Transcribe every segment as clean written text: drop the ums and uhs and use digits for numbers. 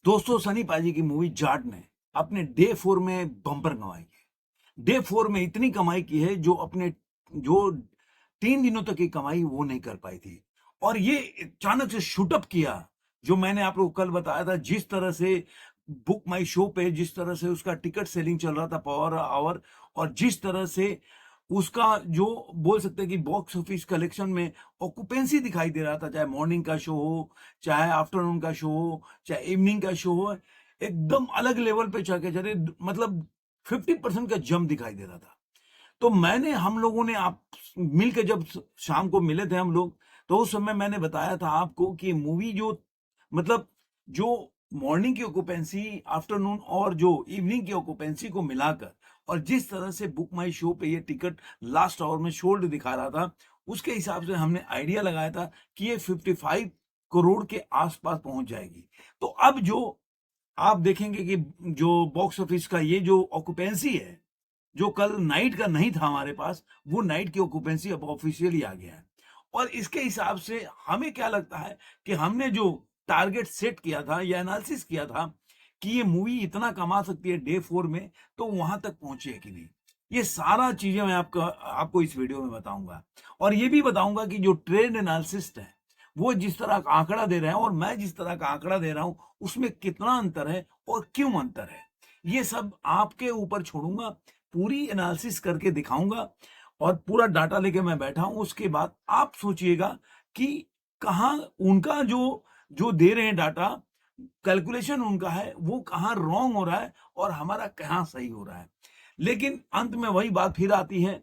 दोस्तों, सनी पाजी की मूवी जाट ने अपने डे 4 में बम्पर कमाई है। डे 4 में इतनी कमाई की है जो 3 दिनों तक की कमाई वो नहीं कर पाई थी। और ये अचानक से शूट अप किया, जो मैंने आप लोगों को कल बताया था। जिस तरह से बुक माई शो पे जिस तरह से उसका टिकट सेलिंग चल रहा था पर आवर, और जिस तरह से उसका जो बोल सकते हैं कि बॉक्स ऑफिस कलेक्शन में ऑक्यूपेंसी दिखाई दे रहा था, चाहे मॉर्निंग का शो हो, चाहे आफ्टरनून का शो हो, चाहे इवनिंग का शो हो, एकदम अलग लेवल पे चल के चले। मतलब 50% का जंप दिखाई दे रहा था। तो मैंने हम लोगों ने आप मिलकर जब शाम को मिले थे हम लोग, तो उस समय मैंने बताया था आपको कि मूवी जो मतलब जो मॉर्निंग की ऑक्यूपेंसी, आफ्टरनून और जो इवनिंग की ऑक्यूपेंसी को मिलाकर, और जिस तरह से बुक माई शो पे ये टिकट लास्ट आवर में सोल्ड दिखा रहा था, उसके हिसाब से हमने आइडिया लगाया था कि ये 55 करोड़ के आसपास पहुंच जाएगी। तो अब जो आप देखेंगे कि जो बॉक्स ऑफिस का ये जो ऑक्यूपेंसी है, जो कल नाइट का नहीं था हमारे पास, वो नाइट की ऑक्यूपेंसी अब ऑफिशियली आ गया है। और इसके हिसाब से हमें क्या लगता है कि हमने जो टारगेट सेट किया था या एनालिसिस किया था कि ये मूवी इतना कमा सकती है डे 4 में, तो वहां तक पहुंची है कि नहीं। ये सारा चीजें मैं आपको इस वीडियो में बताऊंगा। और ये भी बताऊंगा कि जो ट्रेंड एनालिसिस्ट है वो जिस तरह का आंकड़ा दे रहे हैं और मैं जिस तरह का आंकड़ा दे रहा हूं, उसमें कितना अंतर है और क्यों अंतर है, ये सब आपके ऊपर छोड़ूंगा। पूरी एनालिसिस करके दिखाऊंगा और पूरा डाटा लेके मैं बैठा हूं। उसके बाद आप सोचिएगा कि कहाँ उनका जो जो दे रहे हैं डाटा, कैलकुलेशन उनका है, वो कहाँ रॉन्ग हो रहा है और हमारा कहाँ सही हो रहा है। लेकिन अंत में वही बात फिर आती है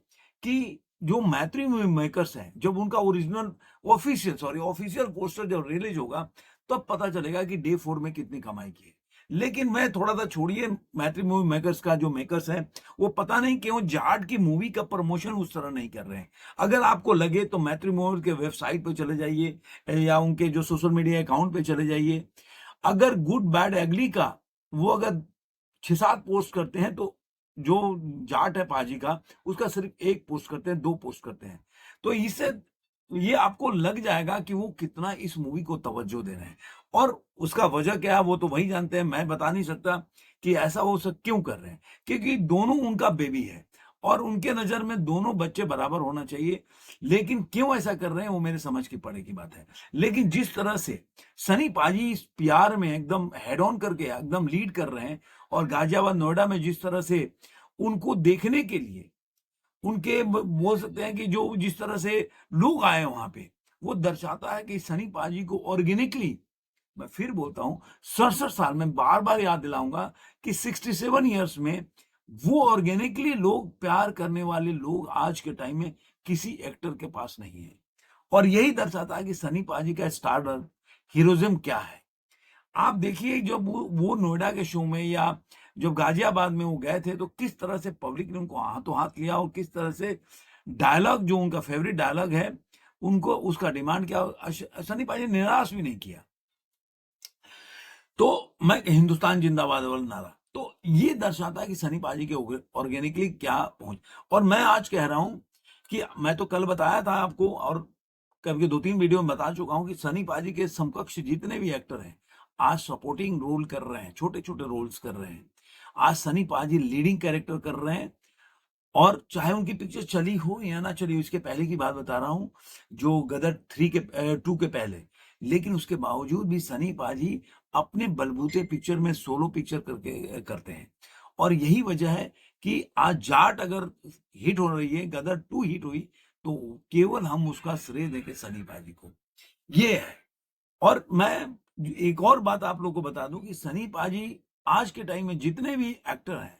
कि जो मैत्री मूवी मेकर्स हैं, जब उनका ओरिजिनल ऑफिशियल पोस्टर जब रिलीज होगा, तब पता चलेगा कि डे 4 में कितनी कमाई की है। लेकिन मैं थोड़ा सा छोड़िए, मैत्री मूवी मेकर्स का जो मेकर्स हैं, वो पता नहीं क्यों जाट की मूवी का प्रमोशन उस तरह नहीं कर रहे हैं। अगर आपको लगे तो मैत्री मूवी के वेबसाइट पे चले जाइए या उनके जो सोशल मीडिया अकाउंट पे चले जाइए। अगर गुड बैड एग्ली का वो अगर 6-7 पोस्ट करते हैं, तो जो जाट है पाजी का, उसका सिर्फ 1 पोस्ट करते हैं, 2 पोस्ट करते हैं। तो इससे ये आपको लग जाएगा कि वो कितना इस मूवी को तवज्जो दे रहे हैं। और उसका वजह क्या है वो तो वही जानते हैं, मैं बता नहीं सकता कि ऐसा वो सब क्यों कर रहे हैं। क्योंकि दोनों उनका बेबी है और उनके नजर में दोनों बच्चे बराबर होना चाहिए। लेकिन क्यों ऐसा कर रहे हैं वो मेरे समझ की पड़े की बात है। लेकिन जिस तरह से सनी पाजी इस प्यार में एकदम हेड ऑन करके एकदम लीड कर रहे हैं, और गाजियाबाद नोएडा में जिस तरह से उनको देखने के लिए उनके बोल सकते हैं कि जो जिस तरह से लोग आए वहां पे, वो दर्शाता है कि सनी पाजी को ऑर्गेनिकली, मैं फिर बोलता हूं, 67 साल में बार बार याद दिलाऊंगा कि 67 ईयर्स में वो ऑर्गेनिकली लोग प्यार करने वाले लोग आज के टाइम में किसी एक्टर के पास नहीं है। और यही दर्शाता है कि सनी पाजी का स्टारडम, हीरोइज्म क्या है। आप देखिए जब वो नोएडा के शो में या जब गाजियाबाद में वो गए थे, तो किस तरह से पब्लिक ने उनको हाथों हाथ लिया और किस तरह से डायलॉग, जो उनका फेवरेट डायलॉग है, उनको उसका डिमांड किया। सनी पाजी ने निराश भी नहीं किया। तो मैं हिंदुस्तान जिंदाबाद वाला नारा, तो ये दर्शाता है कि सनी पाजी के ऑर्गेनिकली क्या पहुंच। और मैं आज कह रहा हूं कि मैं तो कल बताया था आपको और कभी 2-3 वीडियो में बता चुका हूं कि सनी पाजी के समकक्ष जितने भी एक्टर हैं आज सपोर्टिंग रोल कर रहे हैं, छोटे छोटे रोल्स कर रहे हैं। आज सनी पाजी लीडिंग कैरेक्टर कर रहे हैं। और चाहे उनकी पिक्चर चली हो या ना चली हो, इसके पहले की बात बता रहा हूं, जो गदर 2 के पहले। लेकिन उसके बावजूद भी सनी पाजी अपने बलबूते पिक्चर में सोलो पिक्चर करके करते हैं। और यही वजह है कि आज जाट अगर हिट हो रही है, गदर 2 हिट हुई, तो केवल हम उसका श्रेय देंगे सनी पाजी को। ये है। और मैं एक और बात आप लोग को बता दूं कि सनी पाजी आज के टाइम में जितने भी एक्टर हैं,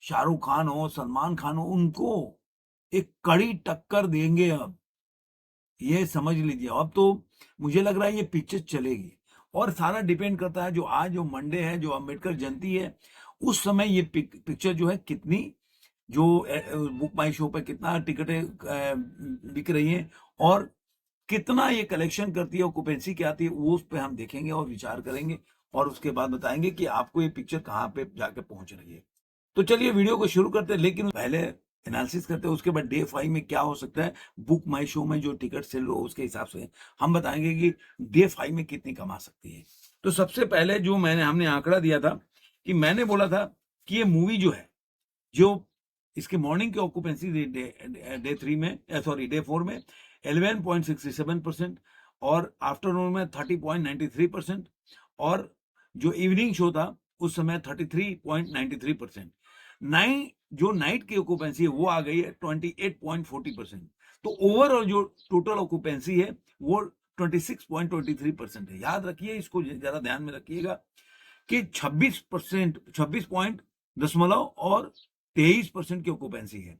शाहरुख खान हो, सलमान खान हो, उनको एक कड़ी टक्कर देंगे अब। ये समझ लीजिए। अब तो मुझे लग रहा है ये पिक्चर चलेगी। और सारा डिपेंड करता है, जो आज जो मंडे है, जो अंबेडकर जयंती है, उस समय ये पिक्चर जो है कितनी, जो बुक माई शो पे कितना टिकटें बिक रही हैं और कितना ये कलेक्शन करती है, ऑक्यूपेंसी क्या आती है, वो उस पे हम देखेंगे और विचार करेंगे। और उसके बाद बताएंगे कि आपको ये पिक्चर कहाँ पे जाके पहुंच रही है। तो चलिए वीडियो को शुरू करते हैं, लेकिन पहले एनालिसिस करते हैं। उसके बाद डे 5 में क्या हो सकता है, बुक माई शो में जो टिकट सेल हो उसके हिसाब से हम बताएंगे कि डे 5 में कितनी कमा सकती है। तो सबसे पहले जो हमने आंकड़ा दिया था कि मैंने बोला था कि ये मूवी जो है, जो इसके मॉर्निंग की ऑक्यूपेंसी डे 3 में सॉरी डे 4 में 11.67% और आफ्टरनून में 30.93% और जो इवनिंग शो था उस समय 33.93%। जो नाइट की ऑक्यूपेंसी है वो आ गई है 28.40%। तो ओवरऑल जो टोटल ऑक्यूपेंसी है वो 26.23% है। याद रखिए, इसको जरा ध्यान में रखिएगा कि 26% 26 और 23% की ऑक्यूपेंसी है।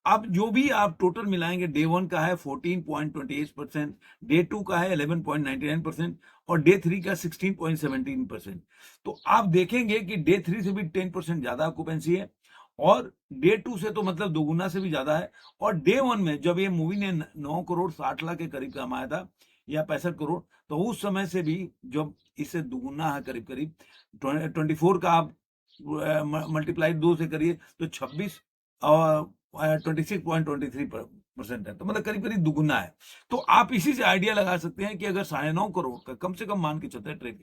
अब जो भी आप टोटल मिलाएंगे, डे 1 का है 14.28%, डे 2 का है 11.99% और डे 3 का 16.17%। तो आप देखेंगे कि डे 3 से भी 10% ज्यादा ऑक्यूपेंसी है और डे 2 से तो मतलब दोगुना से भी ज्यादा है। और डे 1 में जब ये मूवी ने 9 करोड़ 60 लाख के करीब कमाया था या 65 करोड़, तो उस समय से भी जब इससे दुगुना है करीब करीब 24 का आप मल्टीप्लाई 2 से करिए तो 26 और 26.23% है, तो मतलब करीब करीब दुगुना है। तो आप इसी से आइडिया लगा सकते हैं कि अगर 9.5 करोड़ का कम से कम मान के चलते हैं ट्रेड,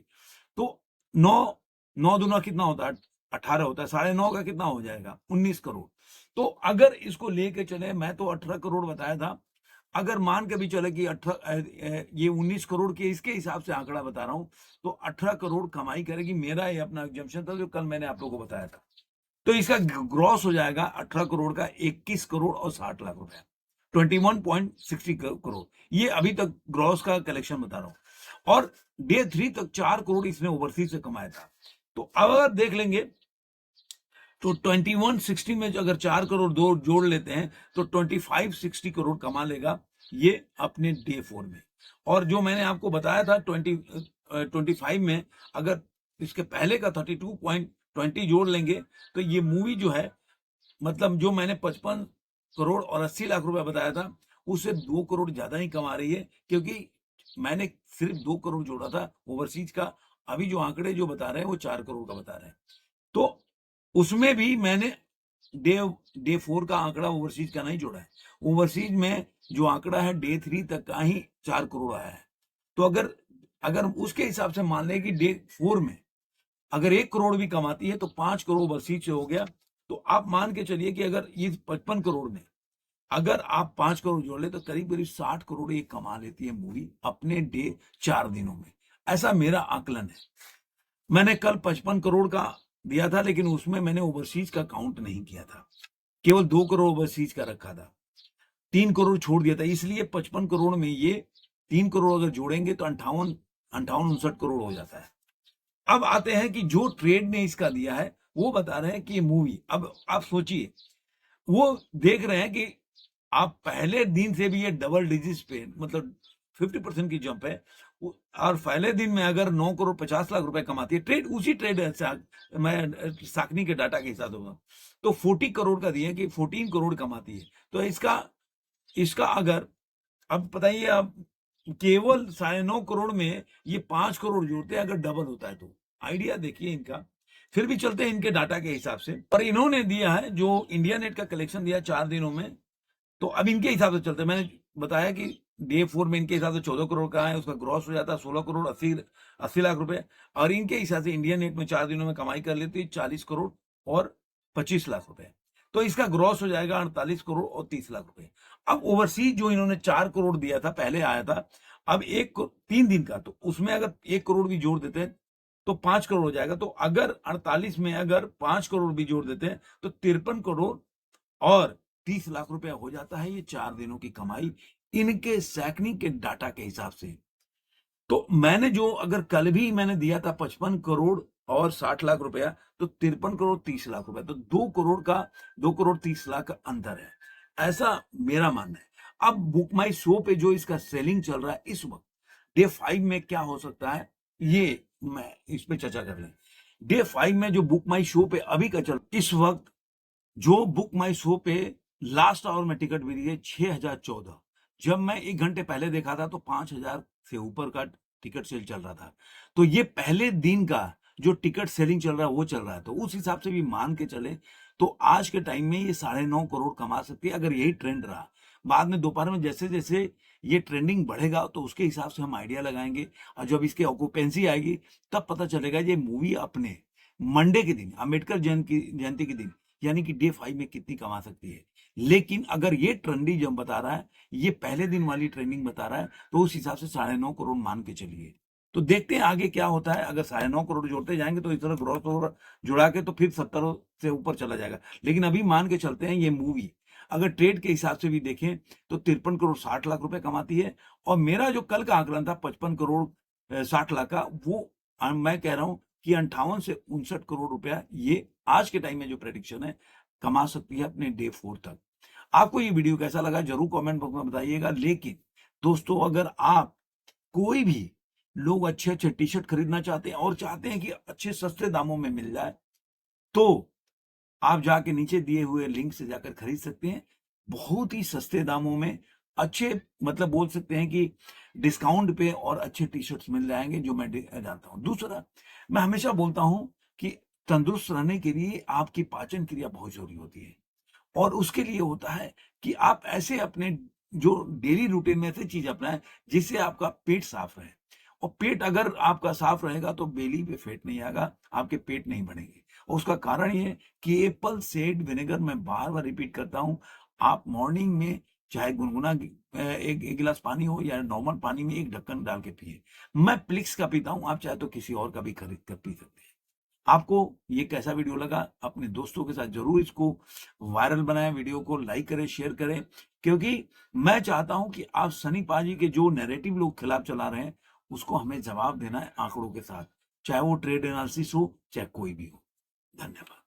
तो 9 दूना कितना होता है, 18 होता है, 9.5 का कितना हो जाएगा, 19 करोड़। तो अगर इसको लेके चले, मैं तो 18 करोड़ बताया था, अगर मान के भी चले कि 18 ये 19 करोड़ के इसके हिसाब से आंकड़ा बता रहा हूं, तो 18 करोड़ कमाई करेगी। मेरा ये अपना एग्जम्पशन था जो कल मैंने आप लोगों को बताया था। तो इसका ग्रॉस हो जाएगा 18 करोड़ का 21 करोड़ और 60 लाख रुपए, 21.60 करोड़। ये अभी तक ग्रॉस का कलेक्शन बता रहा हूं। और डे 3 तक 4 करोड़ इसने ओवरसीज से कमाया था। तो अब अगर देख लेंगे तो 2160 में अगर 4 करोड़ दो जोड़ लेते हैं तो 2560 करोड़ कमा लेगा ये अपने डे 4 में। और जो मैंने आपको बताया था 25 में अगर इसके पहले का 32.20 जोड़ लेंगे तो ये मूवी जो है, मतलब जो मैंने 55 करोड़ और 80 लाख रुपए बताया था उससे 2 करोड़ ज्यादा ही कमा रही है, क्योंकि मैंने सिर्फ 2 करोड़ जोड़ा था ओवरसीज का। अभी जो आंकड़े जो बता रहे हैं वो 4 करोड़ का बता रहे हैं। तो उसमें भी मैंने डे 4 का आंकड़ा ओवरसीज का नहीं जोड़ा है। ओवरसीज में जो आंकड़ा है डे 3 तक का ही 4 करोड़ आया है। तो अगर अगर उसके हिसाब से मान लें कि डे 4 में अगर 1 करोड़ भी कमाती है तो 5 करोड़ ओवरसीज से हो गया। तो आप मान के चलिए कि अगर ये 55 करोड़ में अगर आप 5 करोड़ जोड़ ले तो करीब करीब 60 करोड़ ये कमा लेती है मूवी अपने डे 4 दिनों में। ऐसा मेरा आकलन है। मैंने कल 55 करोड़ का दिया था, लेकिन उसमें मैंने ओवरसीज का काउंट नहीं किया था, केवल 2 करोड़ ओवरसीज का रखा था, 3 करोड़ छोड़ दिया था। इसलिए 55 करोड़ में ये 3 करोड़ अगर जोड़ेंगे तो 58 करोड़ हो जाता है। अब आते हैं कि जो ट्रेड ने इसका दिया है वो बता रहे हैं कि ये मूवी, अब आप सोचिए, वो देख रहे हैं कि आप पहले दिन से भी ये डबल डिजिट पे मतलब 50% की जंप है। और पहले दिन में अगर 9 करोड़ 50 लाख रुपए कमाती है, ट्रेड उसी ट्रेड मैं साकनी के डाटा के हिसाब से तो 40 करोड़ का दिया कि 14 करोड़ कमाती है। तो इसका इसका अगर अब बताइए, आप केवल 9.5 करोड़ में ये 5 करोड़ जोड़ते हैं, अगर डबल होता है तो आइडिया देखिए इनका। फिर भी चलते हैं इनके डाटा के हिसाब से, पर इन्होंने दिया है जो इंडिया नेट का कलेक्शन दिया 4 दिनों में। तो अब इनके हिसाब से चलते हैं। मैंने बताया कि डे 4 में इनके हिसाब से 14 करोड़ का है, उसका ग्रॉस हो जाता है 16 करोड़ 80 लाख रुपए। और इनके हिसाब से इंडिया नेट में 4 दिनों में कमाई कर लेती है 40 करोड़ और 25 लाख रुपए। तो इसका ग्रॉस हो जाएगा 48 करोड़ और 30 लाख रुपए। अब ओवरसीज जो इन्होंने 4 करोड़ दिया था पहले आया था, अब 3 दिन का, तो उसमें अगर 1 करोड़ भी जोड़ देते हैं तो 5 करोड़ हो जाएगा। तो अगर 48 में अगर 5 करोड़ भी जोड़ देते हैं तो 53 करोड़ और 30 लाख रुपया हो जाता है ये 4 दिनों की कमाई इनके सैकनी के डाटा के हिसाब से। तो मैंने जो अगर कल भी मैंने दिया था 55 करोड़ और 60 लाख रुपया, तो 53 करोड़ 30 लाख रुपया, तो 2 करोड़ का 2 करोड़ 30 लाख का अंतर है, ऐसा मेरा मानना है। अब बुक माई शो पे जो इसका सेलिंग चल रहा है इस वक्त डे 5 में क्या हो सकता है, ये मैं इस पे चर्चा कर लें। डे 5 में जो बुक माई शो पे अभी का चल इस वक्त जो बुक माई शो पे लास्ट आवर में टिकट मिली है 6014। जब मैं 1 घंटे पहले देखा था तो 5000 से ऊपर का टिकट सेल चल रहा था। तो ये पहले दिन का जो टिकट सेलिंग चल रहा है वो चल रहा है। तो उस हिसाब से भी मान के चले तो आज के टाइम में ये 9.5 करोड़ कमा सकती है अगर यही ट्रेंड रहा। बाद में दोपहर में जैसे जैसे ये ट्रेंडिंग बढ़ेगा तो उसके हिसाब से हम आइडिया लगाएंगे, और जब इसकी ऑक्यूपेंसी आएगी तब पता चलेगा ये मूवी अपने मंडे के दिन, अम्बेडकर जयंती के दिन, यानी कि डे 5 में कितनी कमा सकती है। लेकिन अगर ये ट्रेंडिंग जो बता रहा है, ये पहले दिन वाली ट्रेंडिंग बता रहा है, तो उस हिसाब से 9.5 करोड़ मान के चलिए। तो देखते हैं आगे क्या होता है। अगर 9.5 करोड़ जोड़ते जाएंगे तो इस तरह ग्रोथ ओवर जुड़ा के तो फिर 70 से ऊपर चला जाएगा। लेकिन अभी मान के चलते हैं ये मूवी अगर ट्रेड के हिसाब से भी देखें तो 53 करोड़ 60 लाख रुपए कमाती है। और मेरा जो कल का आकलन था 55 करोड़ 60 लाख का, वो मैं कह रहा हूं कि 58 से 59 करोड़ रुपया ये आज के टाइम में जो प्रेडिक्शन है कमा सकती है अपने डे 4 तक। आपको ये वीडियो कैसा लगा जरूर कमेंट बॉक्स में बताइएगा। लेकिन दोस्तों, अगर आप कोई भी लोग अच्छे अच्छे टी शर्ट खरीदना चाहते हैं और चाहते हैं कि अच्छे सस्ते दामों में मिल जाए, तो आप जाके नीचे दिए हुए लिंक से जाकर खरीद सकते हैं। बहुत ही सस्ते दामों में अच्छे, मतलब बोल सकते हैं कि डिस्काउंट पे और अच्छे टी शर्ट्स मिल जाएंगे, जो मैं जानता हूं। दूसरा, मैं हमेशा बोलता हूं कि तंदुरुस्त रहने के लिए आपकी पाचन क्रिया बहुत जरूरी होती है, और उसके लिए होता है कि आप ऐसे अपने जो डेली रूटीन में से चीज अपनाएं जिससे आपका पेट साफ रहे। और पेट अगर आपका साफ रहेगा तो बेली पे फैट नहीं आएगा, आपके पेट नहीं बढ़ेंगे। और उसका कारण ये है कि एप्पल साइडर विनेगर, मैं बार बार रिपीट करता हूं, आप मॉर्निंग में चाहे गुनगुना एक गिलास पानी हो या नॉर्मल पानी में एक ढक्कन डाल के पिए। मैं प्लिक्स का पीता हूं, आप चाहे तो किसी और का भी खरीद कर पी सकते हैं। आपको ये कैसा वीडियो लगा, अपने दोस्तों के साथ जरूर इसको वायरल बनाएं, वीडियो को लाइक करें, शेयर करें, क्योंकि मैं चाहता हूं कि आप सनी पाजी के जो नैरेटिव लोग खिलाफ चला रहे हैं उसको हमें जवाब देना है आंकड़ों के साथ, चाहे वो ट्रेड एनालिसिस हो चाहे कोई भी हो। धन्यवाद।